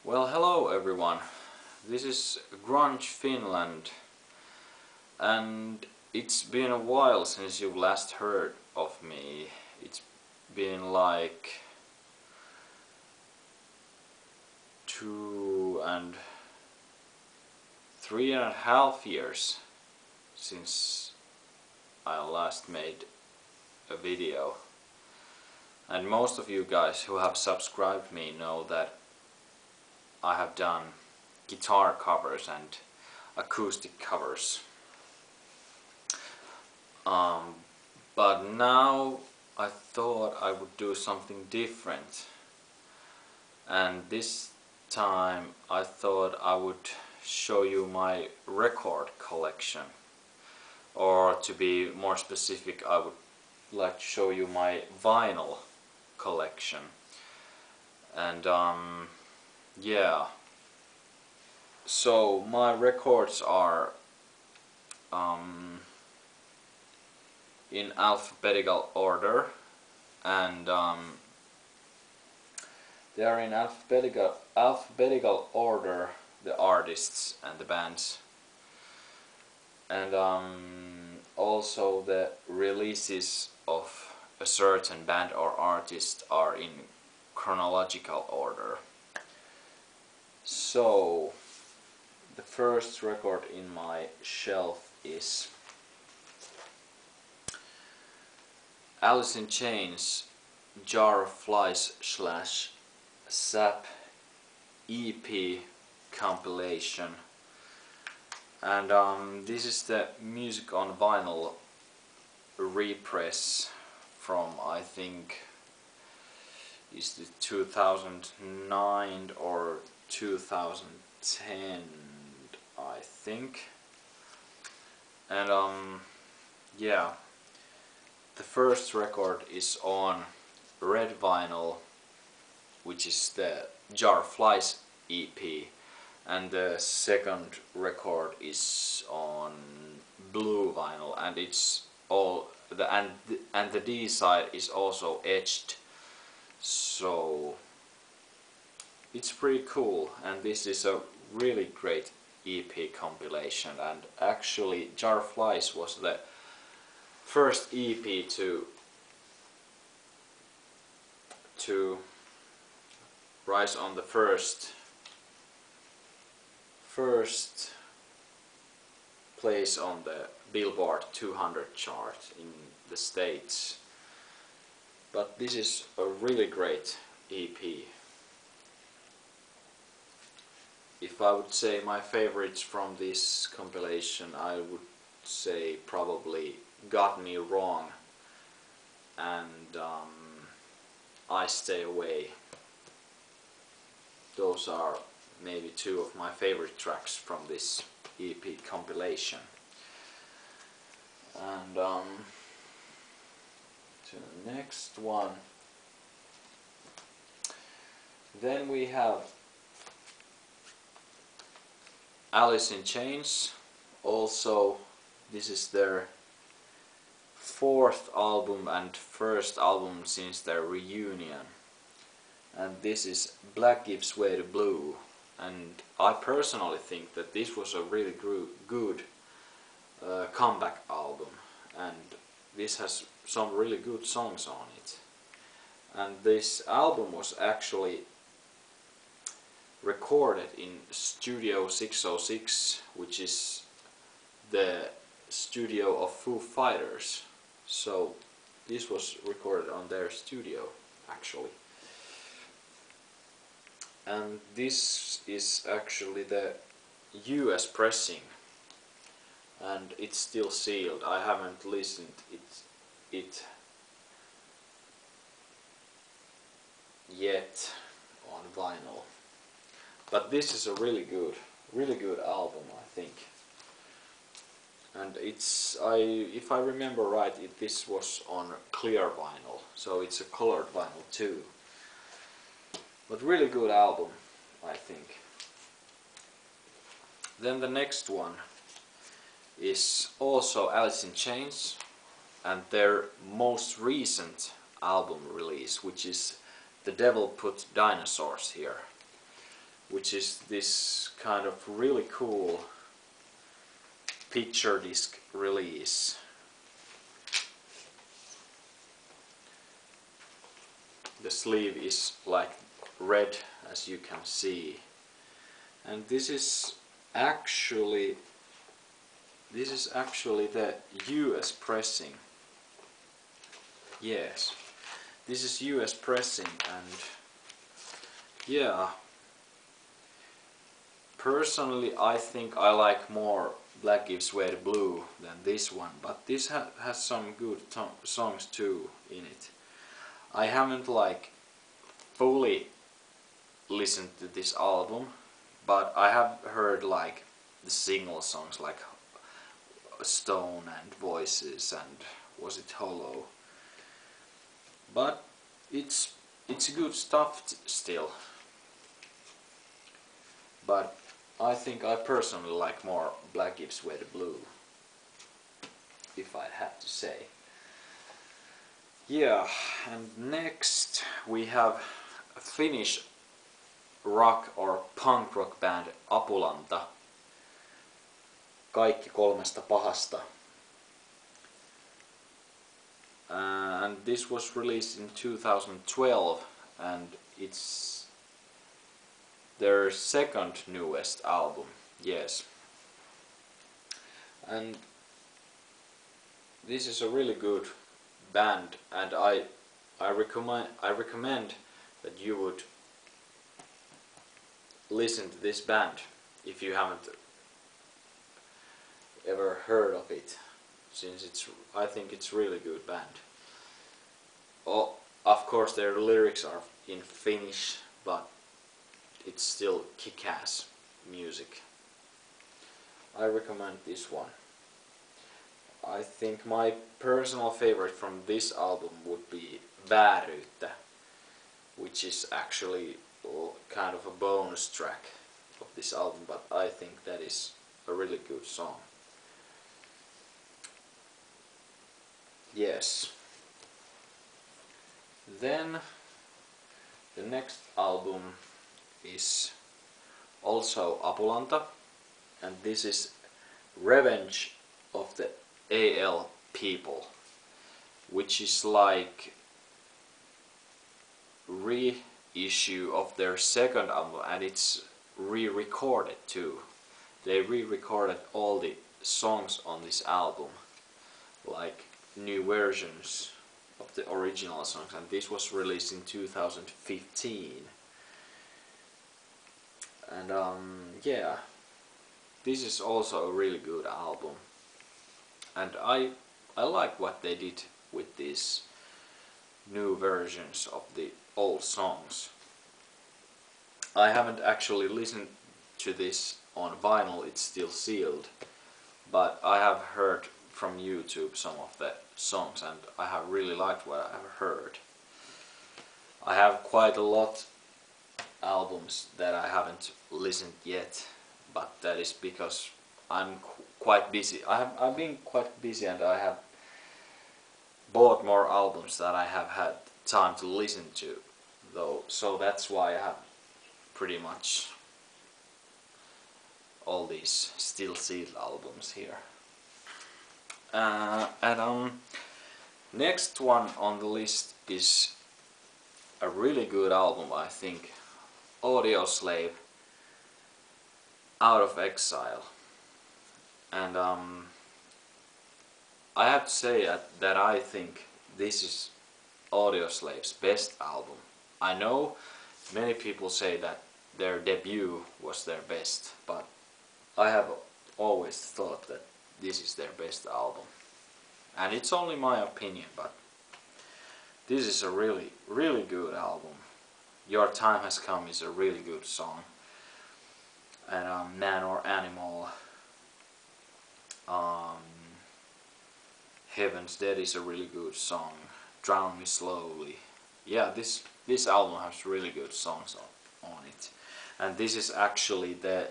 Well, hello everyone. This is Grunge Finland, and it's been a while since you last heard of me. It's been like 3.5 years since I last made a video. And most of you guys who have subscribed me know that I have done guitar covers and acoustic covers. But now I thought I would do something different, and this time I thought I would show you my record collection, or to be more specific, I would like to show you my vinyl collection. And yeah, so my records are in alphabetical order, and they are in alphabetical order, the artists and the bands, and also the releases of a certain band or artist are in chronological order. So the first record in my shelf is Alice in Chains' Jar of Flies / Sap EP compilation, and this is the music on vinyl repress from, I think, is the 2009 or 2010, I think. And yeah, the first record is on red vinyl, which is the Jar of Flies EP, and the second record is on blue vinyl, and it's all the D side is also etched, so it's pretty cool. And this is a really great EP compilation, and actually Jar of Flies was the first EP to rise on the first place on the Billboard 200 chart in the States. But this is a really great EP. If I would say my favorites from this compilation, I would say probably Got Me Wrong and I Stay Away. Those are maybe two of my favorite tracks from this EP compilation. And to the next one, then we have Alice in Chains. Also, this is their fourth album and first album since their reunion, and this is Black Gives Way to Blue. And I personally think that this was a really good comeback album, and this has some really good songs on it. And this album was actually recorded in Studio 606, which is the studio of Foo Fighters. So this was recorded on their studio actually. And this is actually the US pressing, and it's still sealed. I haven't listened it yet on vinyl, but this is a really good album, I think. And it's, if I remember right, this was on clear vinyl, so it's a colored vinyl too. But really good album, I think. Then the next one is also Alice in Chains, and their most recent album release, which is The Devil Put Dinosaurs Here. which is this kind of really cool picture disc release. The sleeve is like red, as you can see, and this is actually the US pressing. Yes, this is US pressing, and yeah, personally I think I like more Black Gives Way the Blue than this one, but this has some good songs too in it. I haven't like fully listened to this album, but I have heard like the single songs like Stone and Voices and was it Hollow, but it's good stuff still. But I think I personally like more Black Gives Way the Blue, if I had to say. Yeah, and next we have a Finnish rock or punk rock band Apulanta. Kaikki kolmesta pahasta. And this was released in 2012, and it's their second newest album. Yes. And this is a really good band, and I recommend that you would listen to this band if you haven't ever heard of it, since I think it's really good band. Oh, of course their lyrics are in Finnish, but it's still kick-ass music. I recommend this one. I think my personal favorite from this album would be Vääryyttä, which is actually kind of a bonus track of this album, but I think that is a really good song. Yes. Then the next album is also Apulanta, and this is Revenge of the AL People, which is like reissue of their second album, and it's re-recorded too. They re-recorded all the songs on this album, like new versions of the original songs, and this was released in 2015. And yeah, this is also a really good album, and I like what they did with these new versions of the old songs. I haven't actually listened to this on vinyl, it's still sealed, but I have heard from YouTube some of the songs, and I have really liked what I have heard. I have quite a lot albums that I haven't listened yet, but that is because I'm quite busy. I've been quite busy, and I have bought more albums that I have had time to listen to, though, so that's why I have pretty much all these still sealed albums here. Next one on the list is a really good album, I think. Audioslave, Out of Exile. And I have to say that I think this is Audioslave's best album. I know many people say that their debut was their best, but I have always thought that this is their best album. And it's only my opinion, but this is a really, really good album. Your Time Has Come is a really good song. And Man or Animal, Heaven's Dead is a really good song. Drown Me Slowly. Yeah, this album has really good songs on it. And this is actually the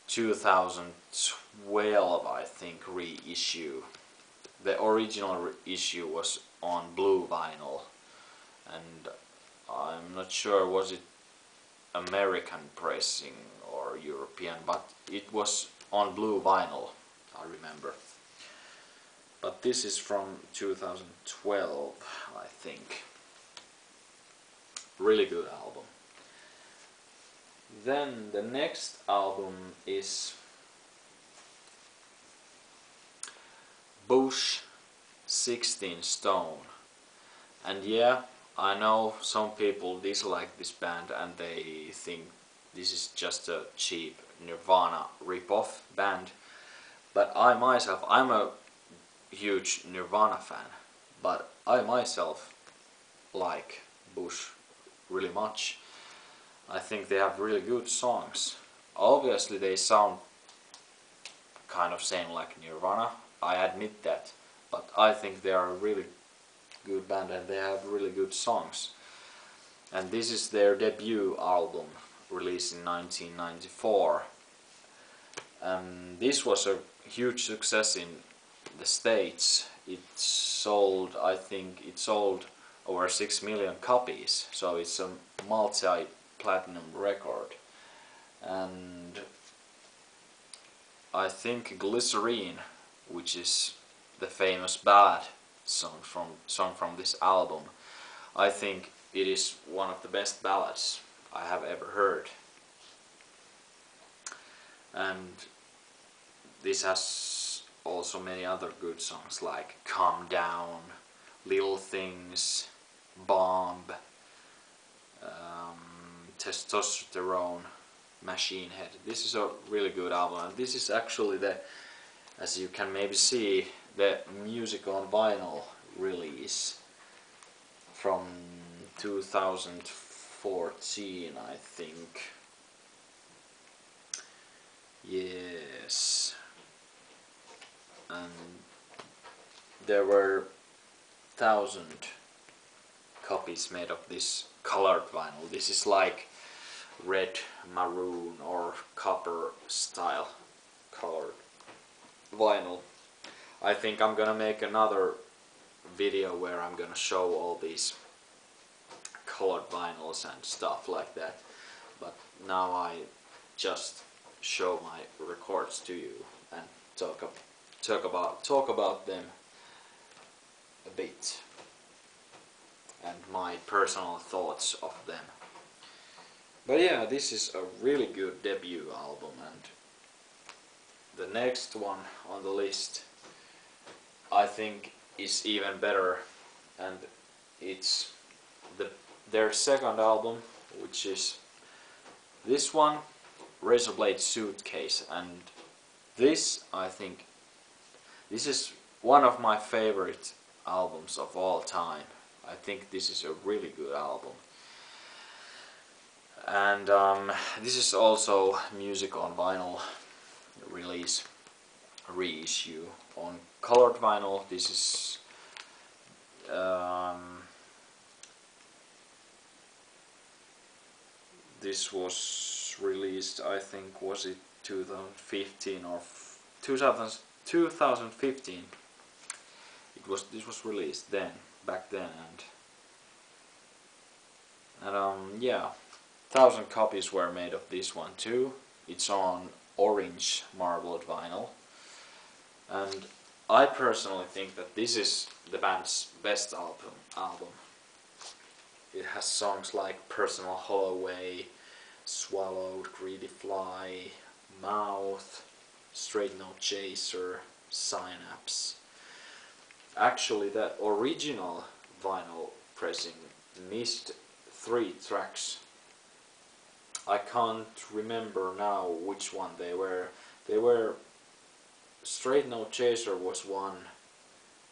2012, I think, reissue. The original issue was on blue vinyl, and I'm not sure, was it American pressing or European, but it was on blue vinyl, I remember. But this is from 2012, I think. Really good album. Then the next album is Bush 16 Stone. And yeah, I know some people dislike this band and they think this is just a cheap Nirvana rip-off band. But I myself, I'm a huge Nirvana fan, but I myself like Bush really much. I think they have really good songs. Obviously they sound kind of same like Nirvana, I admit that, but I think they are a really good band and they have really good songs. And this is their debut album, released in 1994. And this was a huge success in the States. It sold, I think it sold over 6 million copies, so it's a multi-platinum record. And I think Glycerine, which is the famous ballad song from this album, I think it is one of the best ballads I have ever heard. And this has also many other good songs like Calm Down, Little Things, Bomb, Testosterone, Machine Head. This is a really good album, and this is actually the, as you can maybe see, the music on vinyl release from 2014, I think. Yes. And there were 1,000 copies made of this colored vinyl. This is like red, maroon or copper style colored vinyl. I think I'm gonna make another video where I'm gonna show all these colored vinyls and stuff like that, but now I just show my records to you and talk about them a bit and my personal thoughts of them. But yeah, this is a really good debut album, and the next one on the list I think is even better, and it's their second album, which is this one, Razorblade Suitcase. And this, I think, this is one of my favorite albums of all time. I think this is a really good album. And this is also music on vinyl release, reissue on colored vinyl. This is this was released, I think, was it 2015 or 2015. This was released then, back then, and yeah, 1,000 copies were made of this one too. It's on orange marbled vinyl, and I personally think that this is the band's best album. It has songs like Personal Holloway, Swallowed, Greedy Fly, Mouth, Straight No Chaser, Synapse. Actually, the original vinyl pressing missed 3 tracks. I can't remember now which one they were. They were Straight No Chaser was one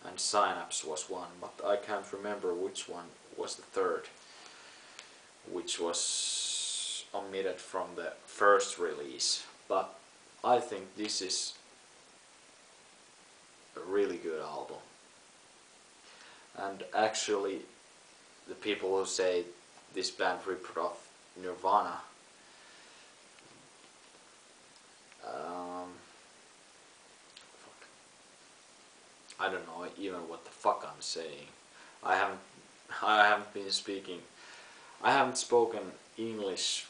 and Synapse was one, but I can't remember which one was the third, which was omitted from the first release. But I think this is a really good album. And actually, the people who say this band ripped off Nirvana, I don't know even what the fuck I'm saying. I haven't been speaking. I haven't spoken English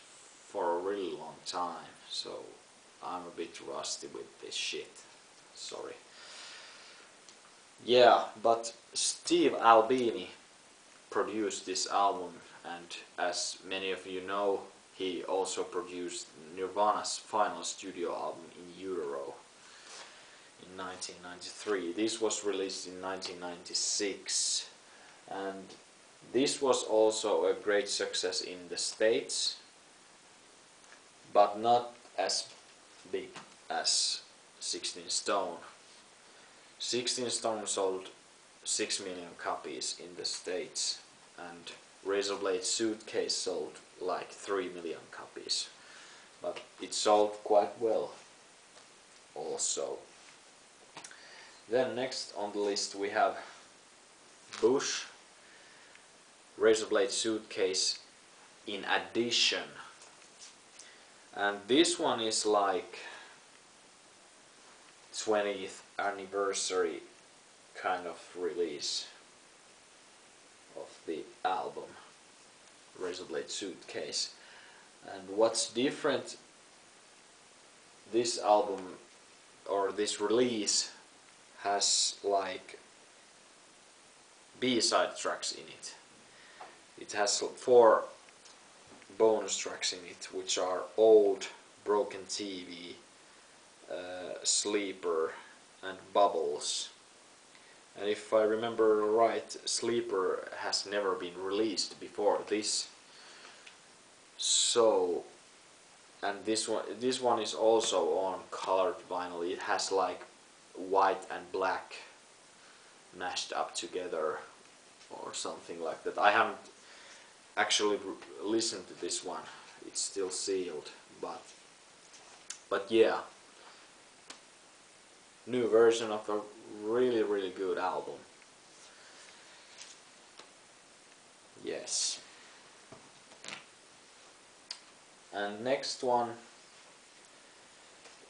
time, so I'm a bit rusty with this shit. Sorry. Yeah, but Steve Albini produced this album, and as many of you know, he also produced Nirvana's final studio album In Utero in 1993. This was released in 1996, and this was also a great success in the States, but not as big as 16 Stone. 16 Stone sold 6 million copies in the States, and Razorblade Suitcase sold like 3 million copies, but it sold quite well also. Then next on the list we have Bush, Razorblade Suitcase in addition, and this one is like 20th anniversary kind of release of the album Razorblade Suitcase. And what's different, this album or this release has like B-side tracks in it. It has 4 bonus tracks in it, which are Old, Broken TV, Sleeper and Bubbles. And if I remember right, Sleeper has never been released before this. So, and this one is also on colored vinyl. It has like white and black mashed up together or something like that. I haven't actually listened to this one. It's still sealed, but yeah. New version of a really good album. Yes. And next one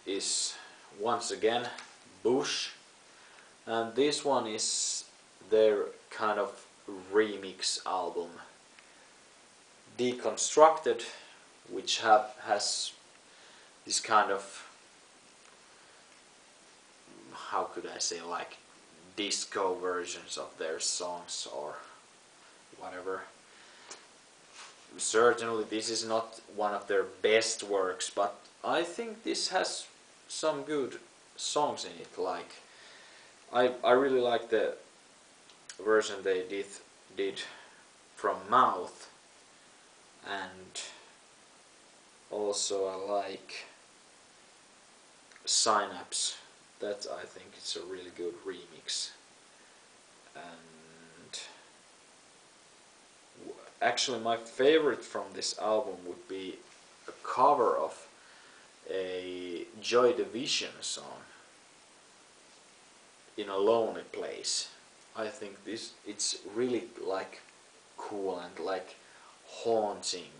is once again Bush, and this one is their kind of remix album Deconstructed, which has this kind of, how could I say, like disco versions of their songs or whatever. Certainly this is not one of their best works, but I think this has some good songs in it. Like I really like the version they did from Mouth, and also I like Synapse. That I think it's a really good remix. And actually my favorite from this album would be a cover of a Joy Division song, In a Lonely Place. I think it's really like cool and like haunting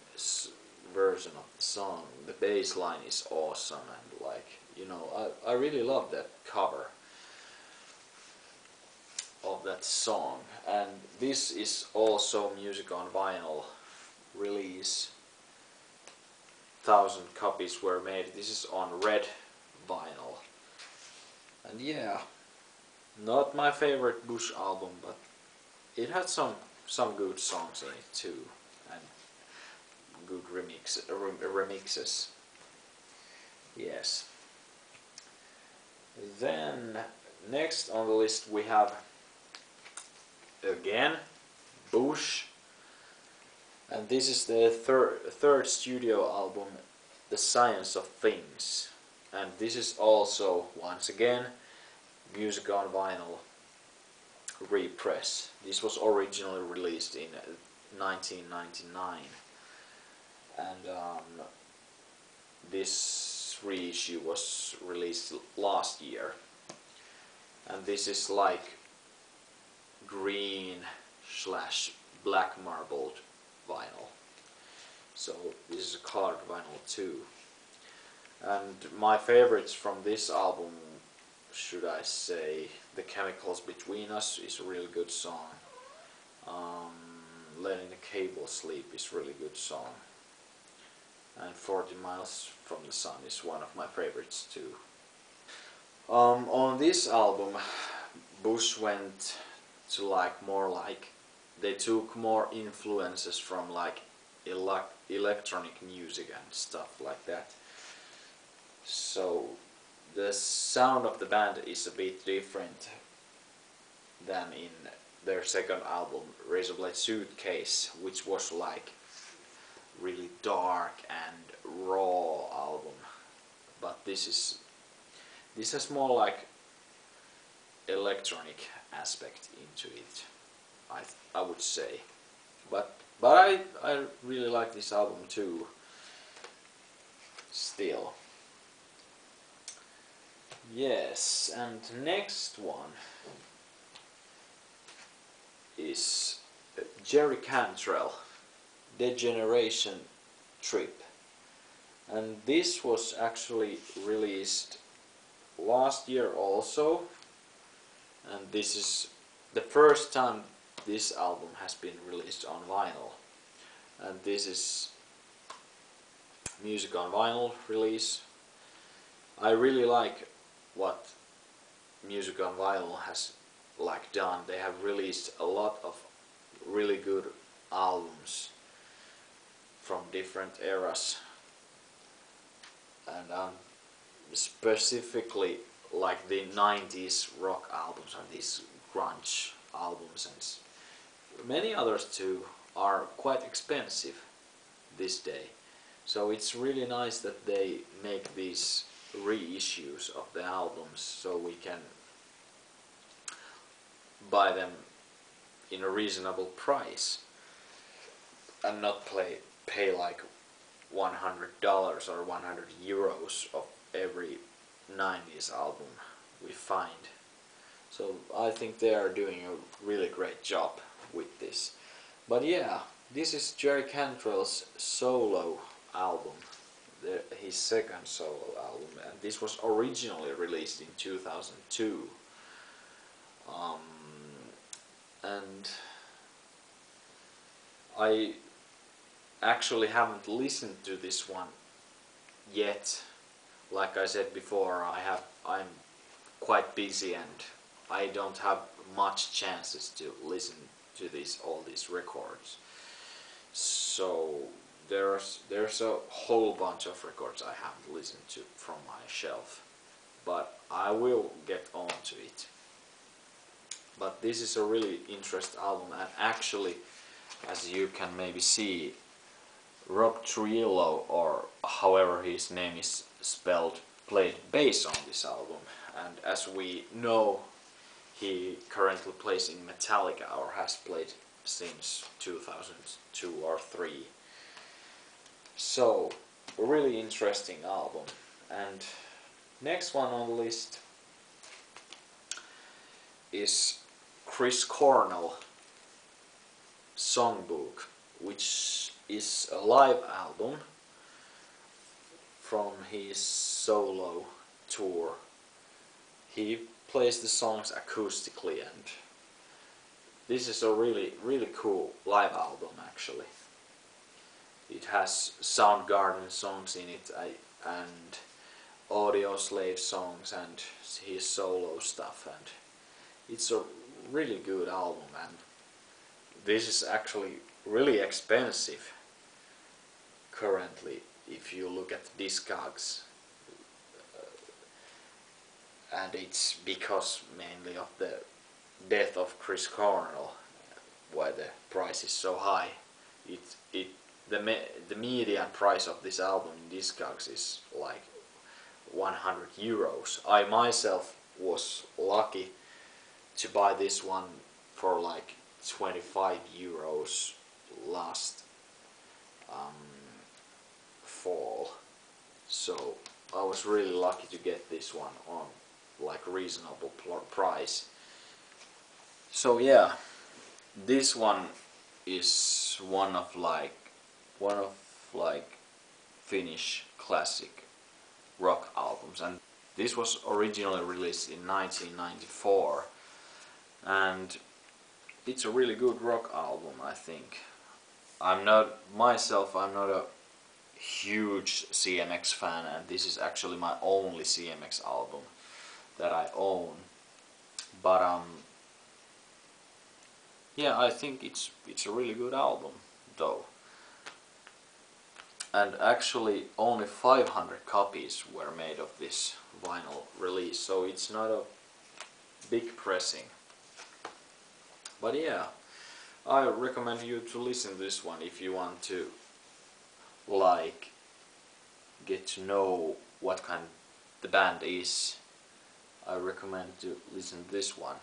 version of the song. The bass line is awesome, and like, you know, I really love that cover of that song. And this is also Music on Vinyl release. 1,000 copies were made. This is on red vinyl. And yeah, not my favorite Bush album, but it had some good songs in it too, and good remixes. Yes. Then next on the list we have again Bush, and this is the third studio album, The Science of Things, and this is also once again Music on Vinyl repress. This was originally released in 1999, and this reissue was released last year, and this is like green / black marbled vinyl, so this is a colored vinyl too. And my favorites from this album, should I say, The Chemicals Between Us is a really good song. Letting the Cable Sleep is a really good song. and 40 Miles from the Sun is one of my favorites too. On this album, Bush went to they took more influences from like electronic music and stuff like that. So the sound of the band is a bit different than in their second album, Razorblade Suitcase, which was like really dark and raw album. But this has more like electronic aspect into it, I would say. But I really like this album too. Still. Yes, and next one is Jerry Cantrell, Degeneration Trip. And this was actually released last year also, and this is the first time this album has been released on vinyl. And this is music on vinyl release. I really like what music on vinyl has like done. They have released a lot of really good albums from different eras, and specifically like the 90s rock albums and these grunge albums, and many others too are quite expensive this day. So it's really nice that they make these reissues of the albums so we can buy them in a reasonable price and not pay like $100 or €100 of every 90s album we find. So I think they are doing a really great job with this. But yeah, this is Jerry Cantrell's solo album, his second solo album, and this was originally released in 2002. And I actually haven't listened to this one yet. Like I said before, I'm quite busy and I don't have much chances to listen to all these records. So there's a whole bunch of records I haven't listened to from my shelf, but I will get on to it. But this is a really interesting album, and actually, as you can maybe see, Rob Trujillo, or however his name is spelled, played bass on this album. And as we know, he currently plays in Metallica, or has played since 2002 or 3. So, a really interesting album. And next one on the list is Chris Cornell Songbook, which is a live album from his solo tour. He plays the songs acoustically, and this is a really cool live album actually. It has Soundgarden songs in it and Audio Slave songs and his solo stuff, and it's a really good album, and this is actually really expensive currently if you look at the Discogs, and it's because mainly of the death of Chris Cornell why the price is so high. The median price of this album in Discogs is like €100. I myself was lucky to buy this one for like €25 last fall. So I was really lucky to get this one on like reasonable price. So yeah, this one is one of Finnish classic rock albums, and this was originally released in 1994, and it's a really good rock album, I think. I'm not a huge CMX fan, and this is actually my only CMX album that I own. But yeah, I think it's a really good album though. And actually only 500 copies were made of this vinyl release, so it's not a big pressing. But yeah, I recommend you to listen to this one if you want to like get to know what kind the band is. I recommend to listen to this one.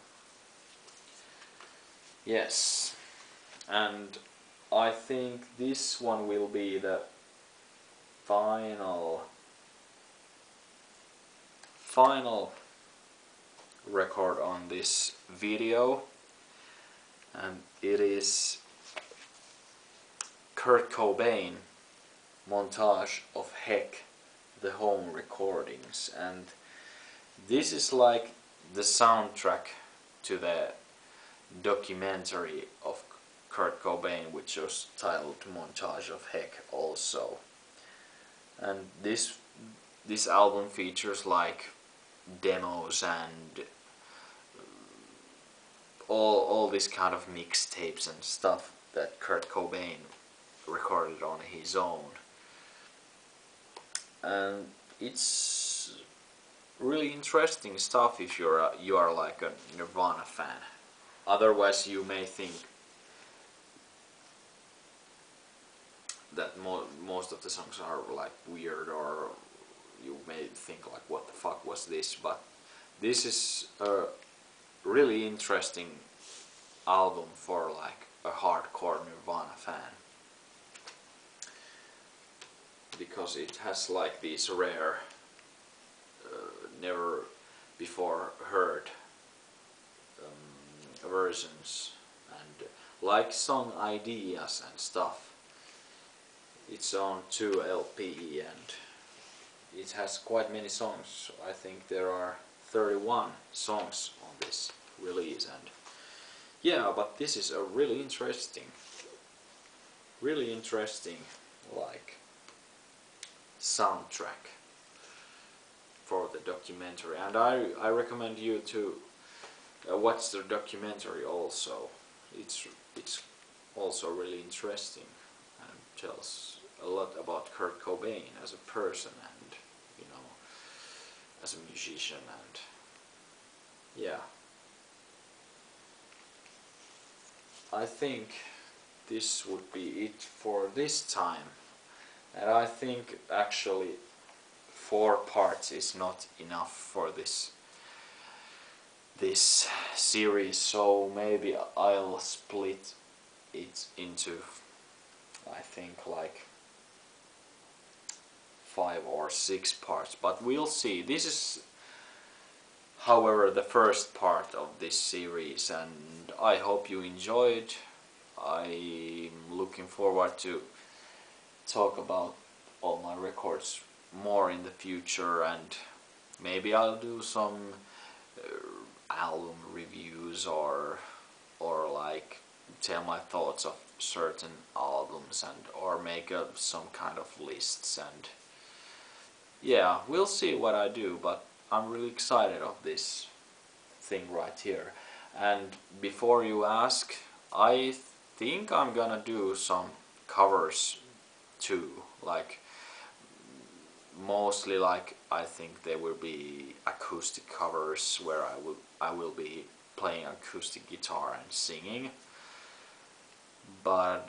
Yes, and I think this one will be the final record on this video, and it is Kurt Cobain montage of Heck, the home recordings, and this is like the soundtrack to the documentary of Kurt Cobain, which was titled Montage of Heck also. And this album features like demos and all this kind of mixtapes and stuff that Kurt Cobain recorded on his own. And it's really interesting stuff if you are like a Nirvana fan. Otherwise you may think that most of the songs are like weird, or you may think like what the fuck was this, but this is a really interesting album for like a hardcore Nirvana fan, because it has like these rare never before heard versions and like song ideas and stuff. It's on 2 LP and it has quite many songs. I think there are 31 songs on this release, and yeah, but this is a really interesting like soundtrack for the documentary, and I recommend you to watch the documentary also. It's also really interesting and tells a lot about Kurt Cobain as a person and, you know, as a musician, and yeah. I think this would be it for this time, and I think actually 4 parts is not enough for this series, so maybe I'll split it into, I think, like 5 or 6 parts, but we'll see. This is, however, the first part of this series, and I hope you enjoyed. I'm looking forward to talk about all my records more in the future, and maybe I'll do some album reviews or like tell my thoughts of certain albums, and or make some kind of lists, and yeah, we'll see what I do, but I'm really excited of this thing right here. And before you ask, I think I'm gonna do some covers too, like mostly, like, I think they will be acoustic covers where I will be playing acoustic guitar and singing, but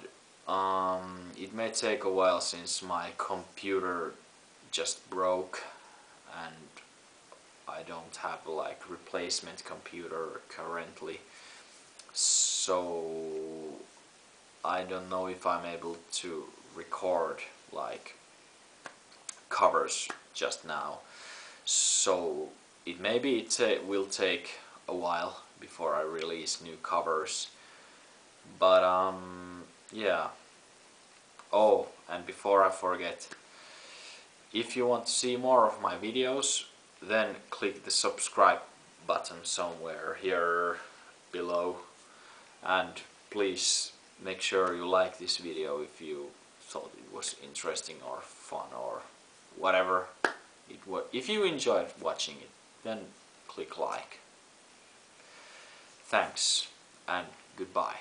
it may take a while since my computer just broke and I don't have like replacement computer currently, so I don't know if I'm able to record like covers just now, so it maybe will take a while before I release new covers, but yeah. Oh, and before I forget, if you want to see more of my videos, then click the subscribe button somewhere here below, and please make sure you like this video if you thought it was interesting or fun or whatever. If you enjoyed watching it, then click like. Thanks and goodbye.